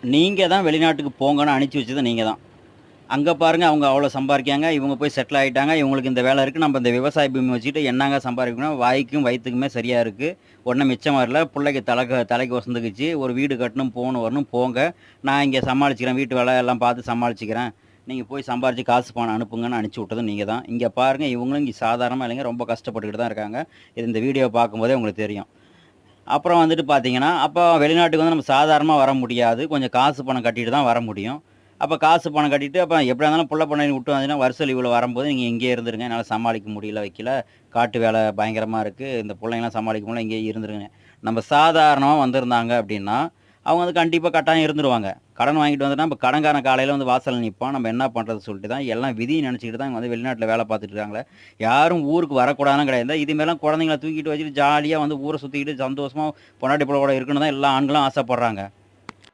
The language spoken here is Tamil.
நீங்க தான் வெளிநாட்டுக்கு போங்கன்னு அனுப்பிச்சு வச்சது நீங்க தான். அங்க பாருங்க அவங்க அவ்வளோ சம்பாரிக்காங்க. இவங்க போய் செட்டில் ஆயிட்டாங்க. இவங்களுக்கு இந்த வேலை இருக்கு. நம்ம இந்த விவசாய பூமி வச்சுக்கிட்டு என்னங்க சம்பாரிக்கணும்? வாய்க்கும் வயித்துக்குமே சரியா இருக்கு. ஒண்ணும் மிச்சம் வரல. புள்ளைக்கு தலைக்கு ஒசந்துக்குச்சு. ஒரு வீடு கட்டணும், போணும், வரணும். போங்க. நான் இங்க சமாளிச்சுக்கிறேன். வீட்டு வேலை எல்லாம் பார்த்து சமாளிச்சுக்கிறேன். நீங்க போய் சம்பாரிச்சு காசு பணம் அனுப்புங்கன்னு அனுப்பிச்சு விட்டதும் நீங்க தான். இங்க பாருங்க இவங்களும் இங்க சாதாரணமா இல்லைங்க. ரொம்ப கஷ்டப்பட்டுக்கிட்டு தான் இருக்காங்க. இது இந்த வீடியோ பார்க்கும்போதே உங்களுக்கு தெரியும். அப்புறம் வந்துட்டு பார்த்தீங்கன்னா, அப்போ வெளிநாட்டுக்கு வந்து நம்ம சாதாரணமா வர முடியாது. கொஞ்சம் காசு பணம் கட்டிட்டு தான் வர முடியும். அப்ப காசு பணம் கட்டிட்டு, அப்ப எப்படியா இருந்தாலும் புள்ள பொண்டாட்டிய விட்டு வந்தீங்கன்னா, வருஷ லீவுல வரும்போது நீங்க இங்கேயே இருந்துருங்க. என்னால சமாளிக்க முடியல, வைக்கல. காட்டு வேலை பயங்கரமா இருக்கு. இந்த புள்ளைங்கலாம் சமாளிக்க முடியல, இங்கேயே இருந்துருங்க. நம்ம சாதாரணமா வந்திருந்தாங்க அப்படின்னா, அவங்க வந்து கண்டிப்பா கட்டாயம் இருந்துருவாங்க. கடன் வாங்கிட்டு வந்துட்டா, இப்ப கடன்காரன் காலையில வந்து வாசல்ல நிப்பான். நம்ம என்ன பண்றது சொல்லிட்டு தான் எல்லாம் விதிய நெனச்சுக்கிட்டு தான் இவங்க வந்து வெளிநாட்டுல வேலை பார்த்துட்டு இருக்காங்களே. யாரும் ஊருக்கு வரக்கூடாதுன்னுலாம் கிடையாது. இது மாரிலாம் குழந்தைங்கள தூக்கிட்டு வச்சுட்டு ஜாலியா வந்து ஊர சுத்திக்கிட்டு சந்தோஷமா பொண்டாட்டி புள்ள கூட இருக்கணும்னு தான் எல்லா ஆண்களும் ஆசைப்படுறாங்க.